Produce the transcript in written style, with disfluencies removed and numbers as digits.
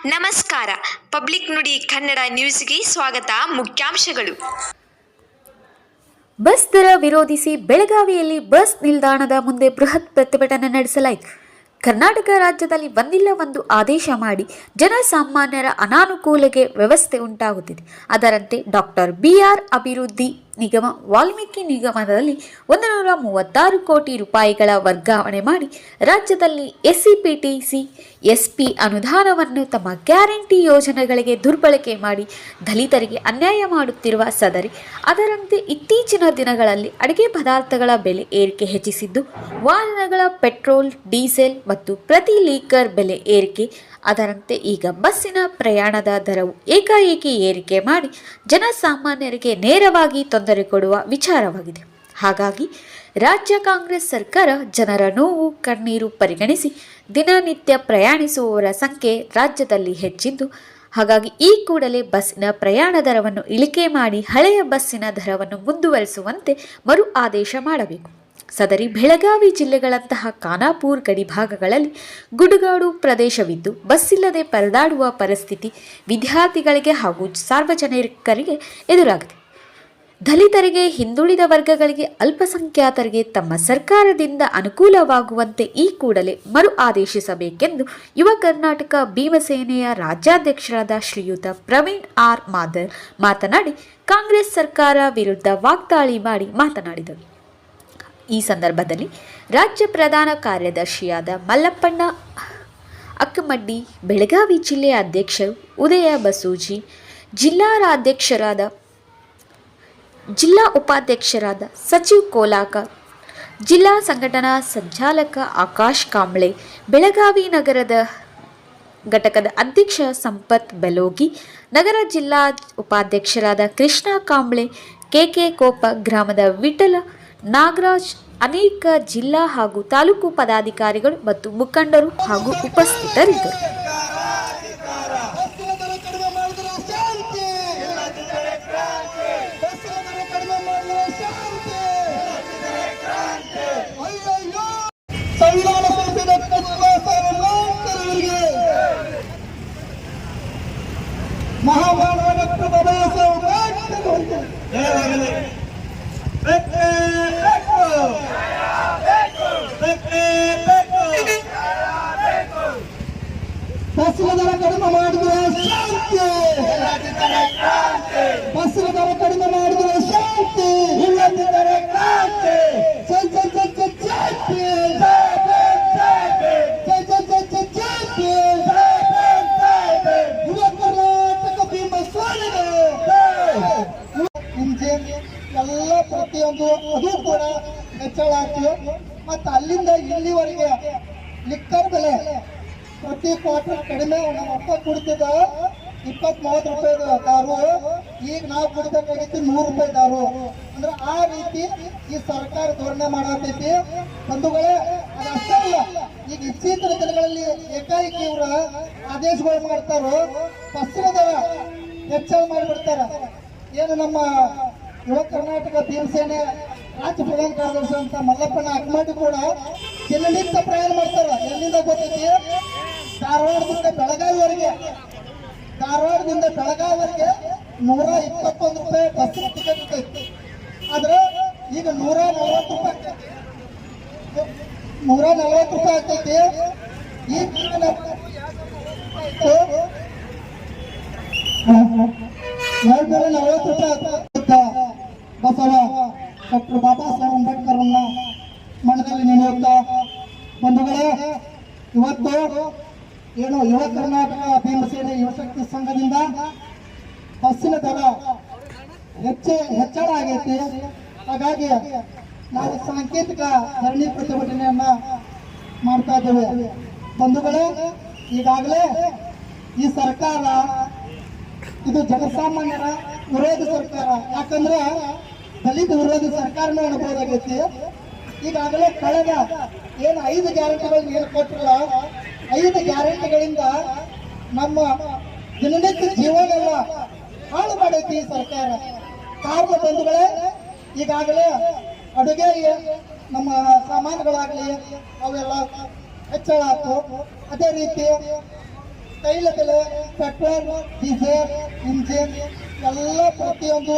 ನಮಸ್ಕಾರ. ಪಬ್ಲಿಕ್ ನುಡಿ ಕನ್ನಡ ನ್ಯೂಸ್ಗೆ ಸ್ವಾಗತ. ಮುಖ್ಯಾಂಶಗಳು. ಬಸ್ ದರ ವಿರೋಧಿಸಿ ಬೆಳಗಾವಿಯಲ್ಲಿ ಬಸ್ ನಿಲ್ದಾಣದ ಮುಂದೆ ಬೃಹತ್ ಪ್ರತಿಭಟನೆ ನಡೆಸಲಾಯಿತು. ಕರ್ನಾಟಕ ರಾಜ್ಯದಲ್ಲಿ ಒಂದಿಲ್ಲ ಒಂದು ಆದೇಶ ಮಾಡಿ ಜನಸಾಮಾನ್ಯರ ಅನಾನುಕೂಲಕ್ಕೆ ವ್ಯವಸ್ಥೆ ಉಂಟಾಗುತ್ತಿದೆ. ಅದರಂತೆ ಡಾಕ್ಟರ್ BR ಅಭಿವೃದ್ಧಿ ನಿಗಮ ವಾಲ್ಮೀಕಿ ನಿಗಮದಲ್ಲಿ 136 ಕೋಟಿ ರೂಪಾಯಿಗಳ ವರ್ಗಾವಣೆ ಮಾಡಿ ರಾಜ್ಯದಲ್ಲಿ SCPTC SP ಅನುದಾನವನ್ನು ತಮ್ಮ ಗ್ಯಾರಂಟಿ ಯೋಜನೆಗಳಿಗೆ ದುರ್ಬಳಕೆ ಮಾಡಿ ದಲಿತರಿಗೆ ಅನ್ಯಾಯ ಮಾಡುತ್ತಿರುವ ಸದರಿ ಅದರಂತೆ ಇತ್ತೀಚಿನ ದಿನಗಳಲ್ಲಿ ಅಡುಗೆ ಪದಾರ್ಥಗಳ ಬೆಲೆ ಏರಿಕೆ ಹೆಚ್ಚಿಸಿದ್ದು, ವಾಹನಗಳ ಪೆಟ್ರೋಲ್, ಡೀಸೆಲ್ ಮತ್ತು ಪ್ರತಿ ಲೀಟರ್ ಬೆಲೆ ಏರಿಕೆ. ಅದರಂತೆ ಈಗ ಬಸ್ಸಿನ ಪ್ರಯಾಣದ ದರವು ಏಕಾಏಕಿ ಏರಿಕೆ ಮಾಡಿ ಜನಸಾಮಾನ್ಯರಿಗೆ ನೇರವಾಗಿ ತೊಂದರೆ ಕೊಡುವ ವಿಚಾರವಾಗಿದೆ. ಹಾಗಾಗಿ ರಾಜ್ಯ ಕಾಂಗ್ರೆಸ್ ಸರ್ಕಾರ ಜನರ ನೋವು ಕಣ್ಣೀರು ಪರಿಗಣಿಸಿ ದಿನನಿತ್ಯ ಪ್ರಯಾಣಿಸುವವರ ಸಂಖ್ಯೆ ರಾಜ್ಯದಲ್ಲಿ ಹೆಚ್ಚಿದ್ದು, ಹಾಗಾಗಿ ಈ ಕೂಡಲೇ ಬಸ್ಸಿನ ಪ್ರಯಾಣ ದರವನ್ನು ಇಳಿಕೆ ಮಾಡಿ ಹಳೆಯ ಬಸ್ಸಿನ ದರವನ್ನು ಮುಂದುವರಿಸುವಂತೆ ಮರು ಆದೇಶ ಮಾಡಬೇಕು. ಸದರಿ ಬೆಳಗಾವಿ ಜಿಲ್ಲೆಗಳಂತಹ ಖಾನಾಪುರ ಗಡಿ ಭಾಗಗಳಲ್ಲಿ ಗುಡುಗಾಡು ಪ್ರದೇಶವಿದ್ದು ಬಸ್ಸಿಲ್ಲದೆ ಪರದಾಡುವ ಪರಿಸ್ಥಿತಿ ವಿದ್ಯಾರ್ಥಿಗಳಿಗೆ ಹಾಗೂ ಸಾರ್ವಜನಿಕರಿಗೆ ಎದುರಾಗಿದೆ. ದಲಿತರಿಗೆ, ಹಿಂದುಳಿದ ವರ್ಗಗಳಿಗೆ, ಅಲ್ಪಸಂಖ್ಯಾತರಿಗೆ ತಮ್ಮ ಸರ್ಕಾರದಿಂದ ಅನುಕೂಲವಾಗುವಂತೆ ಈ ಕೂಡಲೇ ಮರು ಆದೇಶಿಸಬೇಕೆಂದು ಯುವ ಕರ್ನಾಟಕ ಭೀಮಸೇನೆಯ ರಾಜ್ಯಾಧ್ಯಕ್ಷರಾದ ಶ್ರೀಯುತ ಪ್ರವೀಣ್ R. ಮಾದರ್ ಮಾತನಾಡಿ ಕಾಂಗ್ರೆಸ್ ಸರ್ಕಾರ ವಿರುದ್ಧ ವಾಗ್ದಾಳಿ ಮಾಡಿ ಮಾತನಾಡಿದರು. ಈ ಸಂದರ್ಭದಲ್ಲಿ ರಾಜ್ಯ ಪ್ರಧಾನ ಕಾರ್ಯದರ್ಶಿಯಾದ ಮಲ್ಲಪ್ಪಣ್ಣ ಅಕ್ಕಮಡ್ಡಿ, ಬೆಳಗಾವಿ ಜಿಲ್ಲೆಯ ಅಧ್ಯಕ್ಷರು ಉದಯ ಬಸೂಜಿ, ಜಿಲ್ಲಾ ಉಪಾಧ್ಯಕ್ಷರಾದ ಸಚಿವ್ ಕೋಲಾಕರ್, ಜಿಲ್ಲಾ ಸಂಘಟನಾ ಸಂಚಾಲಕ ಆಕಾಶ್ ಕಾಂಬ್ಳೆ, ಬೆಳಗಾವಿ ನಗರದ ಘಟಕದ ಅಧ್ಯಕ್ಷ ಸಂಪತ್ ಬೆಲೋಗಿ, ನಗರ ಜಿಲ್ಲಾ ಉಪಾಧ್ಯಕ್ಷರಾದ ಕೃಷ್ಣ ಕಾಂಬ್ಳೆ, KK ಕೋಪ ಗ್ರಾಮದ ವಿಠಲ ನಾಗರಾಜ್, ಅನೇಕ ಜಿಲ್ಲಾ ಹಾಗೂ ತಾಲೂಕು ಪದಾಧಿಕಾರಿಗಳು ಮತ್ತು ಮುಖಂಡರು ಹಾಗೂ ಉಪಸ್ಥಿತರಿದ್ದರು. ಬಸ್ಸಿನ ದರ ಕಡಿಮೆ ಮಾಡಿದ್ರೆ ಶಾಂತಿ, ಬಸ್ಸಿನ ದರ ಕಡಿಮೆ ಮಾಡಿದ್ರೆ ಶಾಂತಿ, ಇಲ್ಲದಿದ್ದರೆ ಕ್ರಾಂತಿ. ಜೈ ಜೈ ಜೈ ಜೈ ಜಾತಿ, ಜೈ ಜೈ ಜೈ ಜೈ ಜಾತಿ, ಯುವ ಕರ್ನಾಟಕ ಭೀಮಸೇನೆಗೆ ಹಿಂದೆ ಎಲ್ಲ ಪ್ರತಿಯೊಂದು ಅದು ಕೂಡ ಹೆಚ್ಚಳ ಆಗ್ತದೆ. ಮತ್ತು ಅಲ್ಲಿಂದ ಇಲ್ಲಿವರೆಗೆ ಲಿಕ್ಕರ್ ಬೆಲೆ ಪ್ರತಿ ಕ್ವಾರ್ಟರ್ ಕಡಿಮೆ ನಮ್ಮ ಅಪ್ಪ ಕುಡಿತಿದ್ದ 20-30 ರೂಪಾಯಿ ದಾರು, ಈಗ ನಾವು ಕುಡಿಬೇಕಾಗಿತ್ತು 100 ರೂಪಾಯಿ ದಾರು. ಅಂದ್ರೆ ಆ ರೀತಿ ಈ ಸರ್ಕಾರ ಧೋರಣೆ ಮಾಡತೈತಿ. ಬಂಧುಗಳೇ, ಅದಷ್ಟೇ ಅಲ್ಲ, ಈಗ ಇತ್ತೀಚಿನ ದಿನಗಳಲ್ಲಿ ಏಕಾಏಕಿ ಇವರ ಆದೇಶಗಳು ಮಾಡ್ತಾರೋ, ಬಸ್ಸಿನ ದರ ಹೆಚ್ಚಳ ಮಾಡಿಬಿಡ್ತಾರ. ಏನು ನಮ್ಮ ಯುವ ಕರ್ನಾಟಕ ಭೀಮಸೇನೆ ರಾಜ್ಯ ಪ್ರಧಾನ ಕಾರ್ಯದರ್ಶಿ ಅಂತ ಮಲ್ಲಪ್ಪಣ್ಣ ಅಕ್ಕಮಡ್ಡಿ ಕೂಡ ದಿನನಿತ್ಯ ಪ್ರಯಾಣ ಮಾಡ್ತಾರ. ಎಲ್ಲಿಂದ ಗೊತ್ತೈತಿ? ಧಾರವಾಡದಿಂದ ಬೆಳಗಾವಿವರೆಗೆ 121 ರೂಪಾಯಿ ಬಸ್ಸಿನ ಟಿಕೆಟ್ ಇರ್ತೈತಿ. ಆದ್ರೆ ಈಗ 140 ರೂಪಾಯಿ ಆಗ್ತೈತಿ. ಈಗ 240 ರೂಪಾಯಿ ಬಸವ ಡಾಕ್ಟರ್ ಬಾಬಾ ಸಾಹೇಬ್ ಅಂಬೇಡ್ಕರ್ನ ಮನದಲ್ಲಿ ನೆನೆಯುತ್ತಾ, ಬಂಧುಗಳೇ, ಇವತ್ತು ಏನು ಯುವ ಕರ್ನಾಟಕ ಭೀಮಸೇನೆ ಯುವಶಕ್ತಿ ಸಂಘದಿಂದ ಬಸ್ಸಿನ ದರ ಹೆಚ್ಚಳ ಆಗೈತಿ. ಹಾಗಾಗಿ ನಾವು ಸಾಂಕೇತಿಕ ಧರಣಿ ಪ್ರತಿಭಟನೆಯನ್ನ ಮಾಡ್ತಾ ಇದ್ದೇವೆ. ಬಂಧುಗಳೇ, ಈಗಾಗಲೇ ಈ ಸರ್ಕಾರ ಇದು ಜನಸಾಮಾನ್ಯರ ವಿರೋಧಿ ಸರ್ಕಾರ. ಯಾಕಂದ್ರೆ ದಲಿತ ವಿರೋಧಿ ಸರ್ಕಾರನೇ ಅನ್ಬೋದಾಗೈತಿ. ಈಗಾಗಲೇ ಕಳೆದ ಏನು 5 ಗ್ಯಾರಂಟಿಗಳನ್ನ ಏನು ಕೊಟ್ಟಿಲ್ಲ, 5 ಗ್ಯಾರಂಟಿಗಳಿಂದ ನಮ್ಮ ದಿನನಿತ್ಯ ಜೀವನೆಲ್ಲ ಹಾಳು ಮಾಡೈತಿ ಈ ಸರ್ಕಾರ. ಕಾರಣ ಬಂಧುಗಳೇ, ಈಗಾಗಲೇ ಅಡುಗೆ ನಮ್ಮ ಸಾಮಾನುಗಳಾಗಲಿ ಅವೆಲ್ಲ ಹೆಚ್ಚಳ ಆಯ್ತು. ಅದೇ ರೀತಿ ತೈಲ ಬೆಲೆ, ಪೆಟ್ರೋಲ್, ಡೀಸೆಲ್, ಇಂಜಿನ್ ಎಲ್ಲ ಪ್ರತಿಯೊಂದು